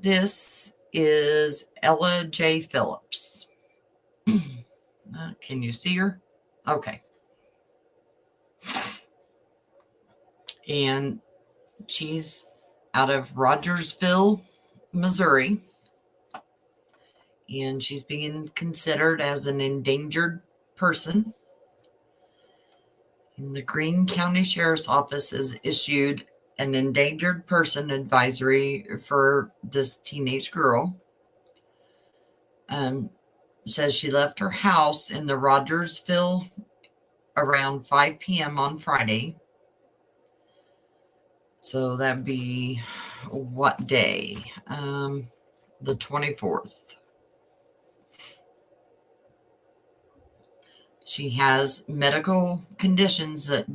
This is Ella Jae Phillips. Can you see her? Okay. And she's out of Rogersville, Missouri. And she's being considered as an endangered person. And the Greene County Sheriff's Office has issued an endangered person advisory for this teenage girl. Says she left her house in the Rogersville around 5 p.m. on Friday. So that'd be what day? The 24th. She has medical conditions that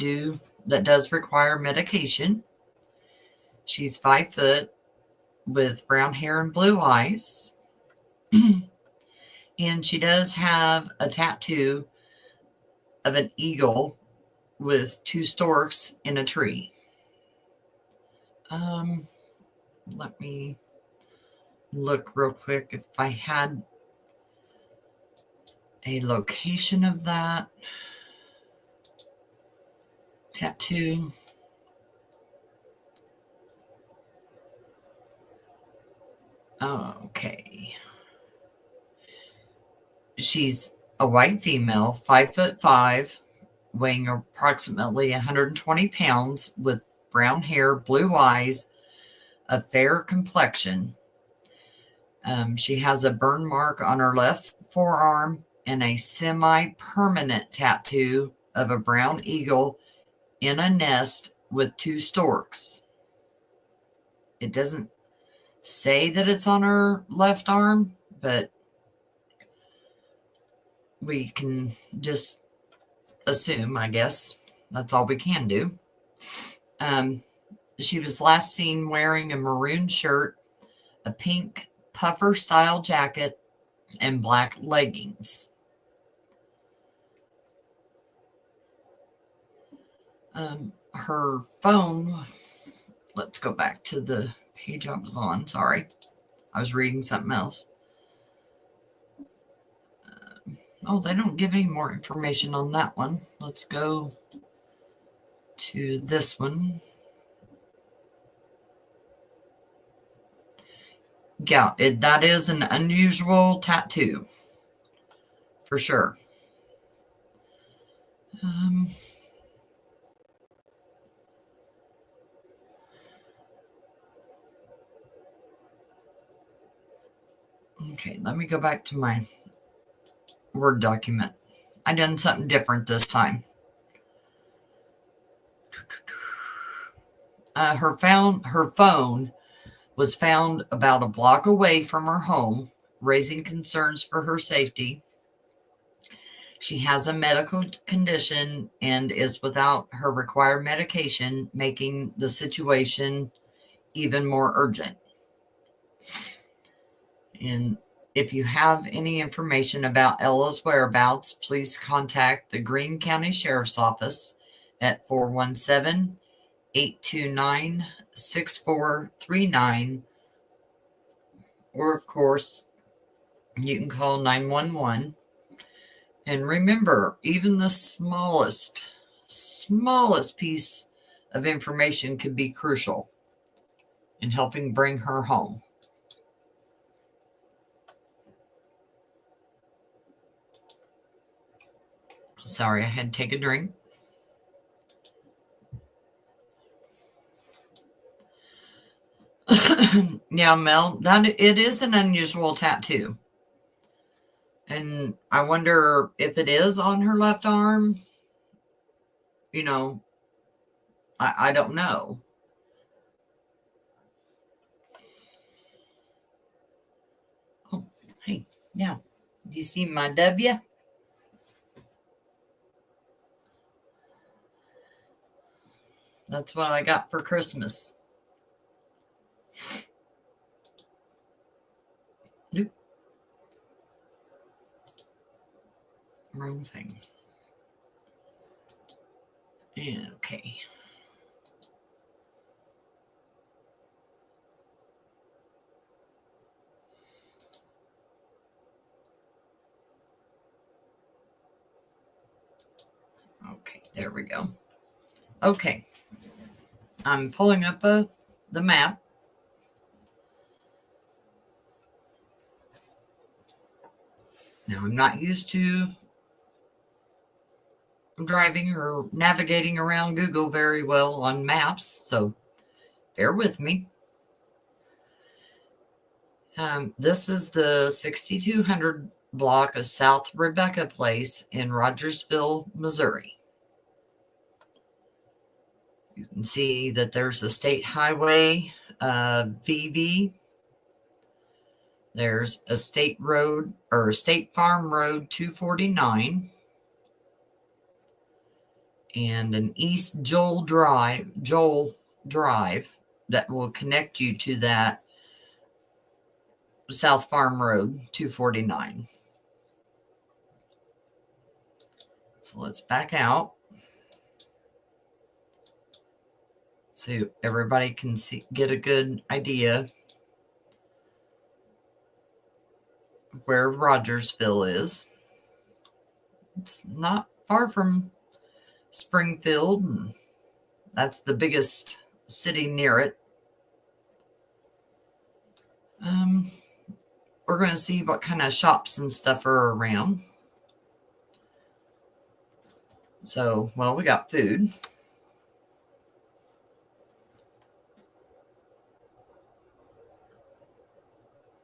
does require medication. She's 5 foot with brown hair and blue eyes. And she does have a tattoo of an eagle with 2 storks in a tree. Let me look real quick if I had a location of that tattoo. Okay. She's a white female, 5'5", weighing approximately 120 pounds, with brown hair, blue eyes, a fair complexion. She has a burn mark on her left forearm and a semi-permanent tattoo of a brown eagle in a nest with 2 storks. It doesn't say that it's on her left arm, but we can just assume, I guess. That's all we can do. She was last seen wearing a maroon shirt, a pink puffer-style jacket, and black leggings. Her phone, let's go back to the page I was on. Sorry, I was reading something else. They don't give any more information on that one. Let's go to this one. Yeah, that is an unusual tattoo, for sure. Okay, let me go back to my Word document. I done something different this time. Her phone was found about a block away from her home, raising concerns for her safety. She has a medical condition and is without her required medication, making the situation even more urgent. And if you have any information about Ella's whereabouts, please contact the Greene County Sheriff's Office at 417-829-6439. Or, of course, you can call 911. And remember, even the smallest piece of information could be crucial in helping bring her home. Sorry, I had to take a drink. Yeah, Mel, it is an unusual tattoo. And I wonder if it is on her left arm. I don't know. Oh, hey, yeah. Do you see my W? That's what I got for Christmas. Nope. Wrong thing. Okay. There we go. Okay. I'm pulling up the map. Now, I'm not used to driving or navigating around Google very well on maps, so bear with me. This is the 6200 block of South Rebecca Place in Rogersville, Missouri. You can see that there's a state highway, VV. There's a state road or State Farm Road 249 and an East Joel Drive that will connect you to that South Farm Road 249. So let's back out so everybody can get a good idea where Rogersville is. It's not far from Springfield, and that's the biggest city near it. We're going to see what kind of shops and stuff are around. So, well, we got food.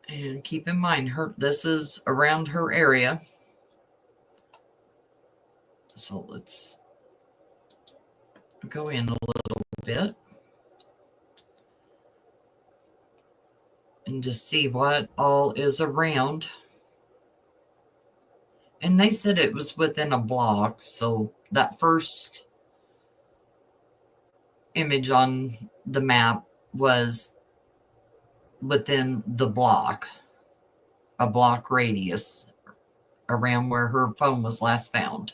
And keep in mind, this is around her area. So let's go in a little bit and just see what all is around. And they said it was within a block, so that first image on the map was within the block, a block radius around where her phone was last found.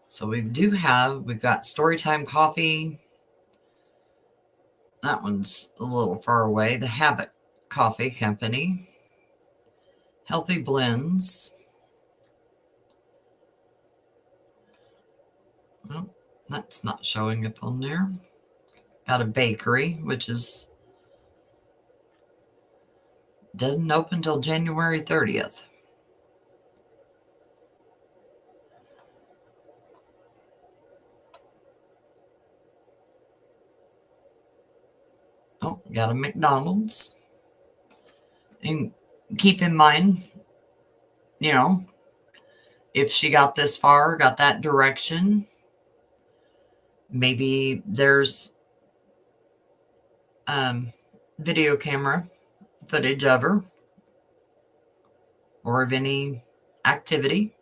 So we've got Storytime Coffee. That one's a little far away. The Habit Coffee Company. Healthy Blends. Well, that's not showing up on there. Got a bakery, which doesn't open until January 30th. Oh, got a McDonald's. And keep in mind, if she got this far, got that direction, maybe there's video camera footage of her or of any activity.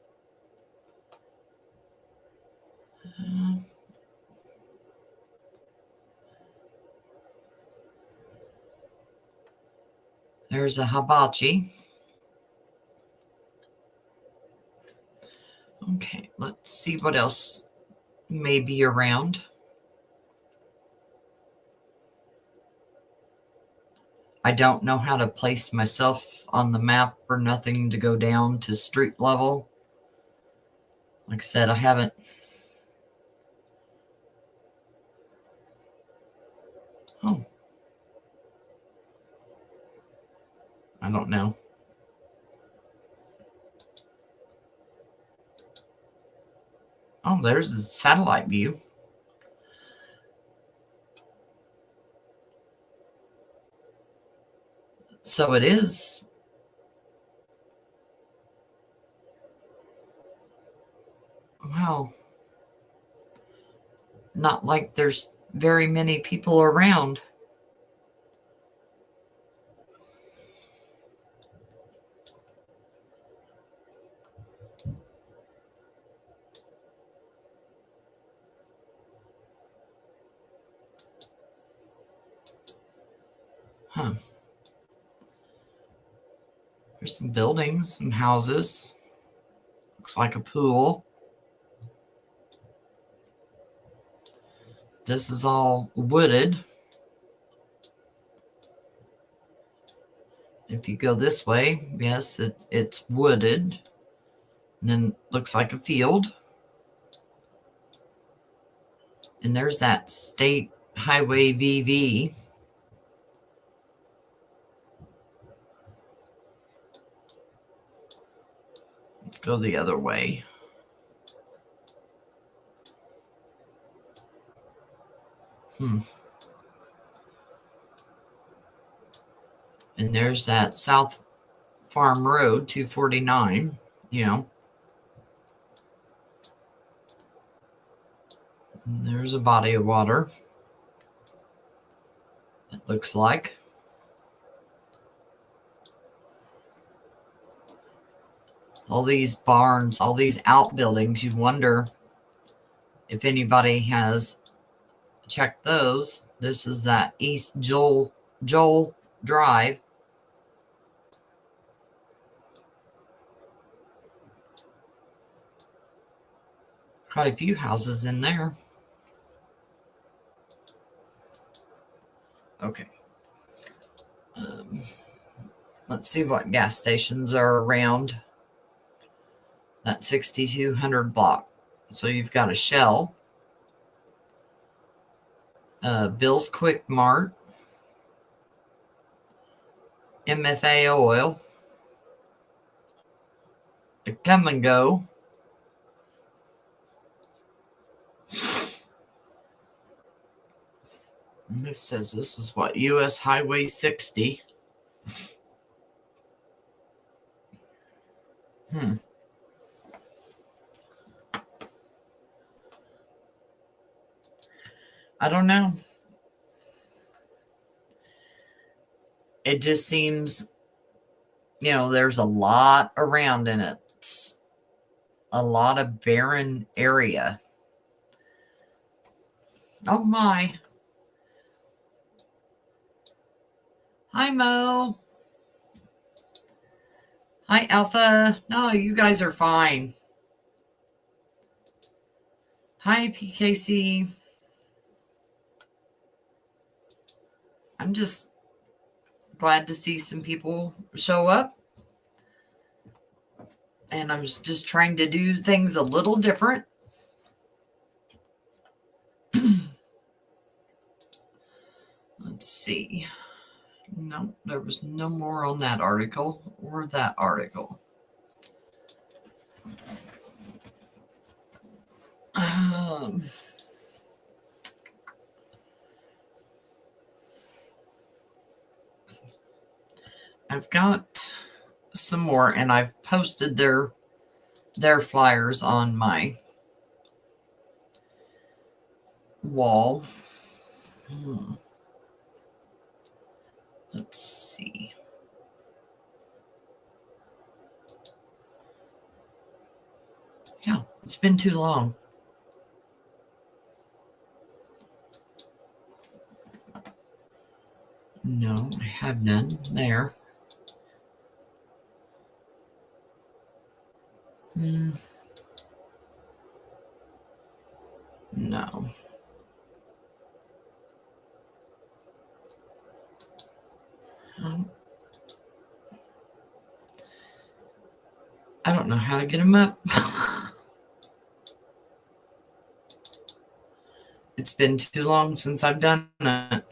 There's a hibachi. Okay, let's see what else may be around. I don't know how to place myself on the map or nothing to go down to street level. Like I said, I haven't. Oh. I don't know. Oh, there's a satellite view. So it is. Wow. Not like there's very many people around. Huh. There's some buildings, some houses. Looks like a pool. This is all wooded. If you go this way, yes, it's wooded. And then looks like a field. And there's that State Highway VV. Let's go the other way. And there's that South Farm Road, 249, you know. And there's a body of water, it looks like. All these barns, all these outbuildings, you wonder if anybody has checked those. This is that East Joel Drive. Quite a few houses in there. Okay. Let's see what gas stations are around that 6200 block. So you've got a Shell, Bill's Quick Mart, MFA Oil, a Come and Go, and this says this is what, US Highway 60. I don't know. It just seems, you know, there's a lot around in it. It's a lot of barren area. Oh my. Hi, Mo. Hi, Alpha. No, you guys are fine. Hi, PKC. I'm just glad to see some people show up. And I'm just trying to do things a little different. Let's see. No, there was no more on that article or that article. I've got some more, and I've posted their flyers on my wall. Let's see. Yeah, it's been too long. No, I have none there. No. I don't know how to get them up. It's been too long since I've done it.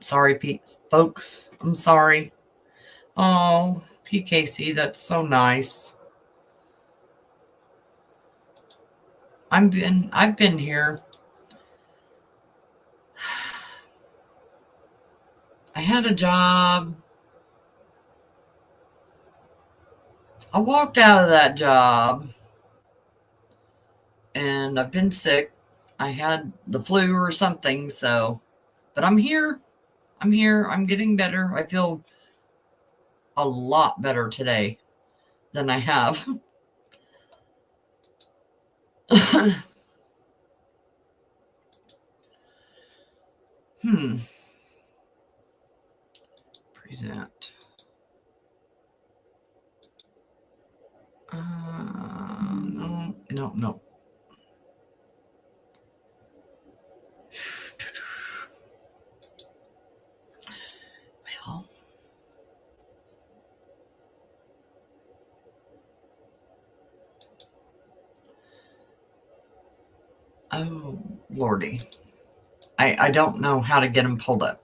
Sorry, folks. I'm sorry. Oh, PKC, that's so nice. I've been here. I had a job. I walked out of that job. And I've been sick. I had the flu or something, so, but I'm here. I'm getting better. I feel a lot better today than I have. Present. No. Well, Lordy. I don't know how to get them pulled up.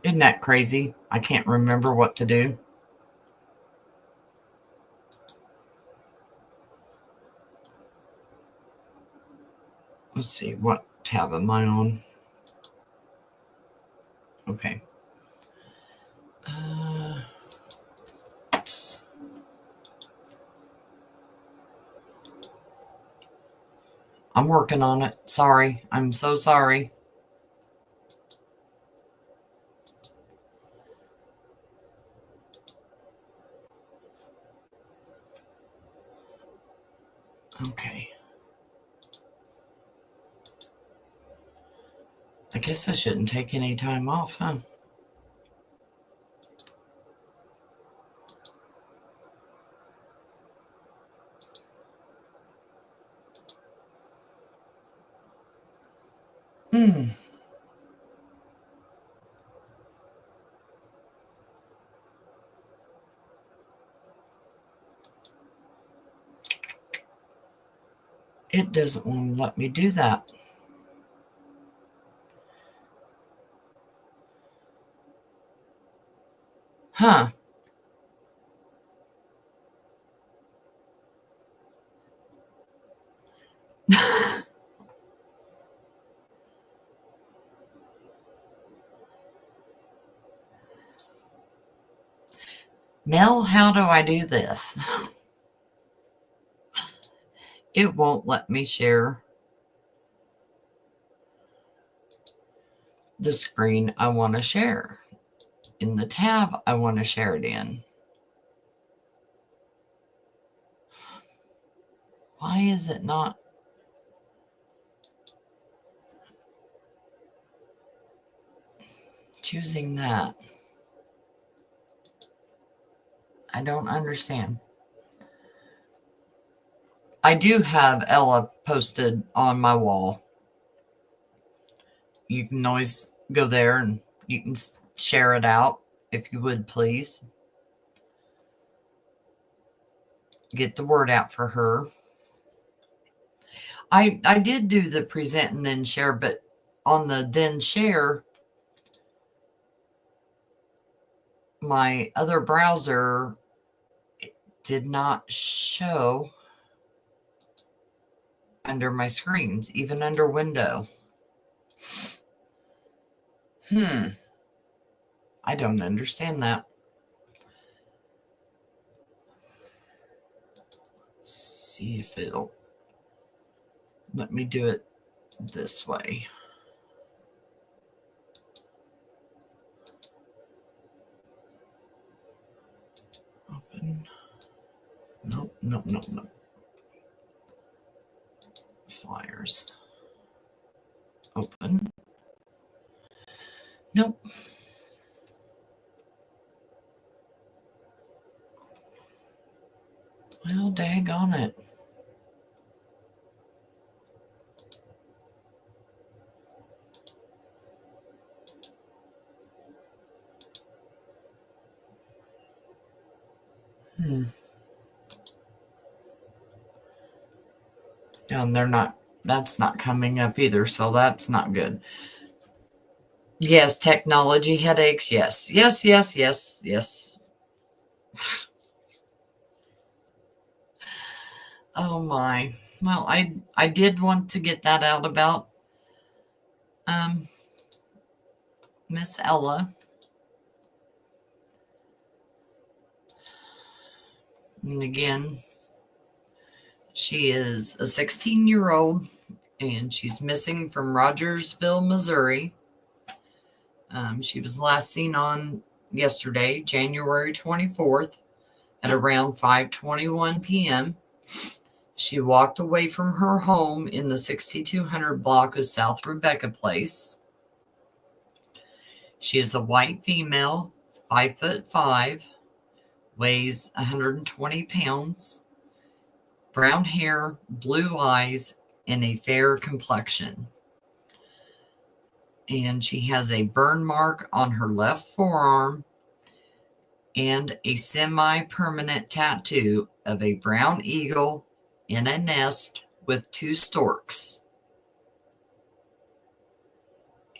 Isn't that crazy? I can't remember what to do. Let's see, what tab am I on? Okay. I'm working on it. Sorry. I'm so sorry. Okay. I guess I shouldn't take any time off, huh? It doesn't want to let me do that. Huh. Mel, how do I do this? It won't let me share the screen I want to share in the tab I want to share it in. Why is it not? Choosing that? I don't understand. I do have Ella posted on my wall. You can always go there and you can share it out if you would, please. Get the word out for her. I did do the present and then share, but on the then share, my other browser did not show under my screens, even under window. I don't understand that. Let's see if it'll let me do it this way. Open. Nope, nope, nope, nope. Flyers. Open. Nope. Well, daggone it. And that's not coming up either, so that's not good. Yes, technology headaches. Yes, yes, yes, yes, yes. Oh my. Well, I did want to get that out about Miss Ella. And again, she is a 16-year-old and she's missing from Rogersville, Missouri. She was last seen on yesterday, January 24th at around 5:21 p.m. She walked away from her home in the 6200 block of South Rebecca Place. She is a white female, 5'5", weighs 120 pounds, brown hair, blue eyes, and a fair complexion. And she has a burn mark on her left forearm and a semi-permanent tattoo of a brown eagle in a nest with 2 storks.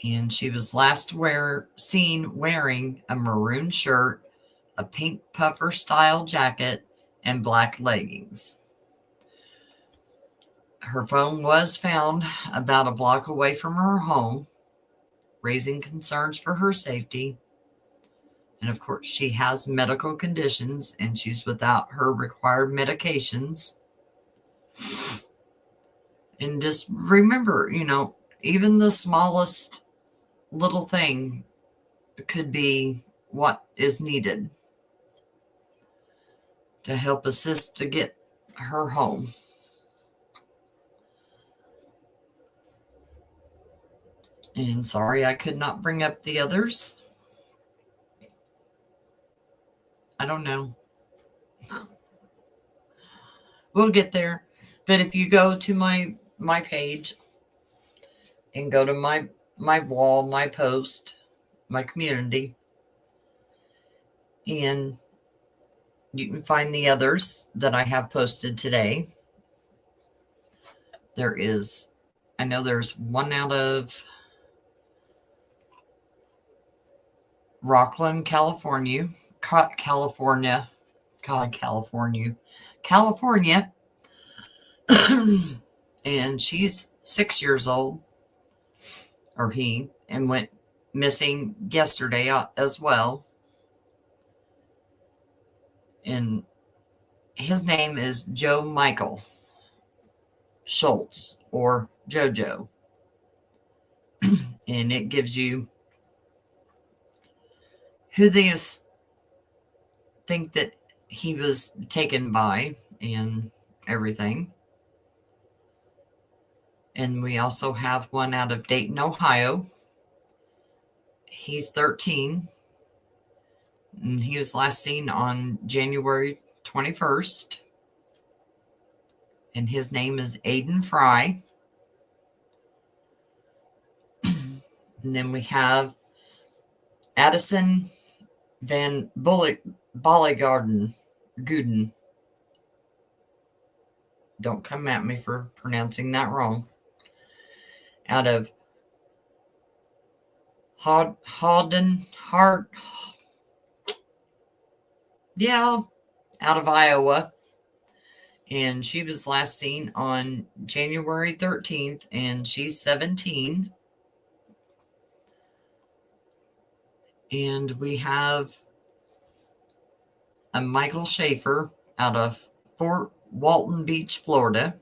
And she was last seen wearing a maroon shirt, a pink puffer style jacket, and black leggings. Her phone was found about a block away from her home, raising concerns for her safety. And of course, she has medical conditions and she's without her required medications. And just remember, even the smallest little thing could be what is needed to help assist to get her home. And sorry, I could not bring up the others. I don't know. We'll get there. But if you go to my page and go to my wall, my post, my community, and you can find the others that I have posted today. I know there's one out of Rockland, California. And she's 6 years old, or he, and went missing yesterday as well. And his name is Joe Michael Schultz, or JoJo. And it gives you who they think that he was taken by and everything. And we also have one out of Dayton, Ohio. He's 13. And he was last seen on January 21st. And his name is Aiden Fry. And then we have Addison Van Bollegarden. Don't come at me for pronouncing that wrong. Out of out of Iowa. And she was last seen on January 13th, and she's 17. And we have a Michael Schaefer out of Fort Walton Beach, Florida,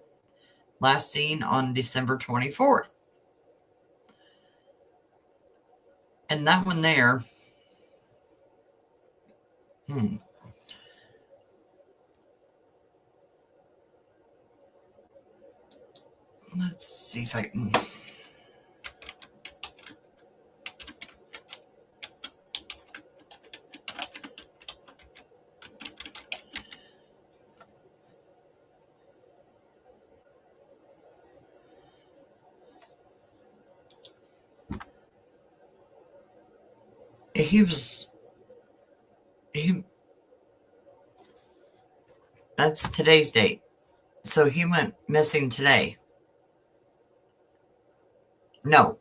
last seen on December 24th. And that one there, let's see if I can. That's today's date. So he went missing today. No.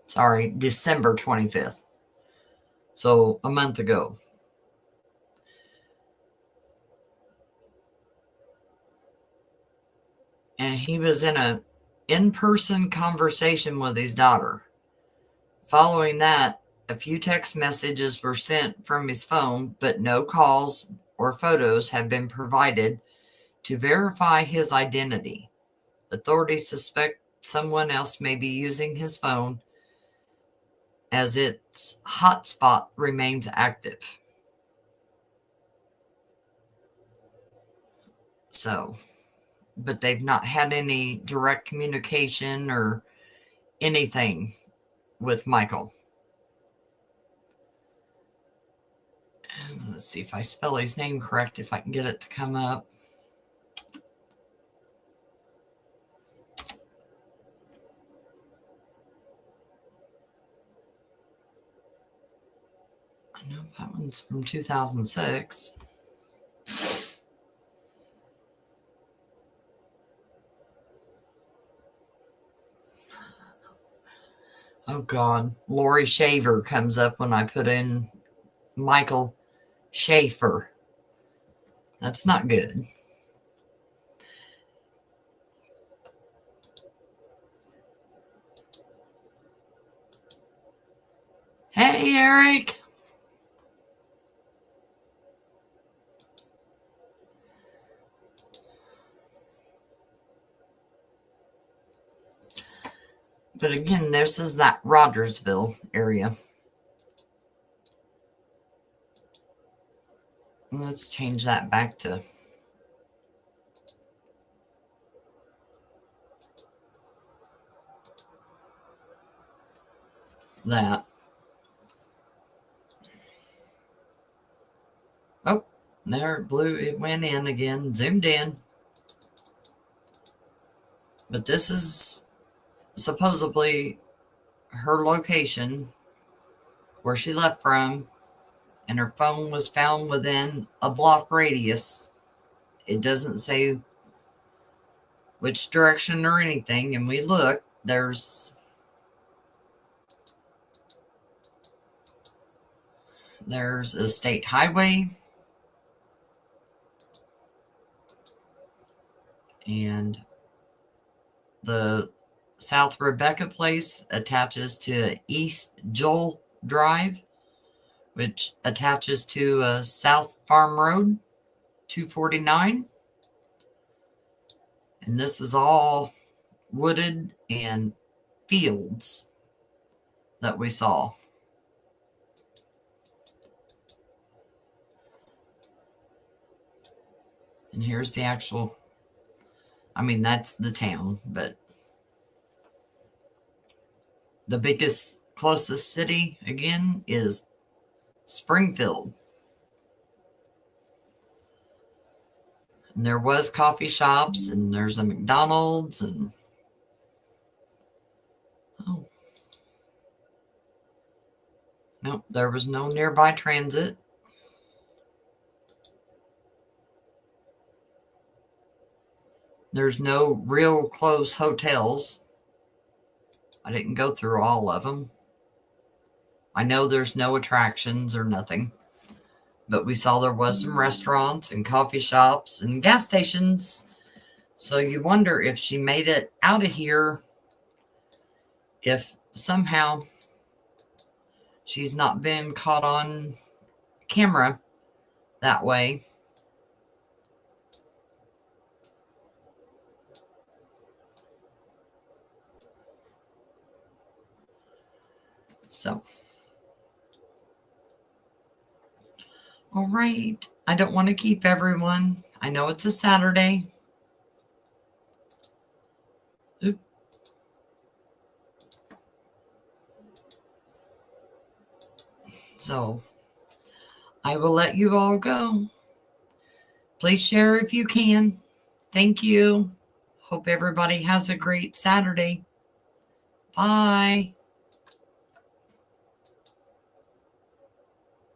Sorry, December 25th. So a month ago. And he was in an in-person conversation with his daughter. Following that, a few text messages were sent from his phone, but no calls or photos have been provided to verify his identity. Authorities suspect someone else may be using his phone as its hotspot remains active. So, but they've not had any direct communication or anything with Michael. Let's see if I spell his name correct, if I can get it to come up. I know that one's from 2006. Oh God, Lori Shaver comes up when I put in Michael Schaefer. That's not good. Hey, Eric. But again, this is that Rogersville area. Let's change that back to that. Oh, there it blew. It went in again, zoomed in. But this is supposedly her location where she left from, and her phone was found within a block radius. It doesn't say which direction or anything, and we look, there's a state highway, and the South Rebecca Place attaches to East Joel Drive, which attaches to South Farm Road 249. And this is all wooded and fields that we saw. And here's the actual, I mean, that's the town, but the biggest, closest city, again, is Springfield. And there was coffee shops, and there's a McDonald's, and oh, nope, there was no nearby transit. There's no real close hotels. I didn't go through all of them. I know there's no attractions or nothing. But we saw there was some restaurants and coffee shops and gas stations. So you wonder if she made it out of here, if somehow she's not been caught on camera that way. So, all right. I don't want to keep everyone. I know it's a Saturday. Oop. So, I will let you all go. Please share if you can. Thank you. Hope everybody has a great Saturday. Bye.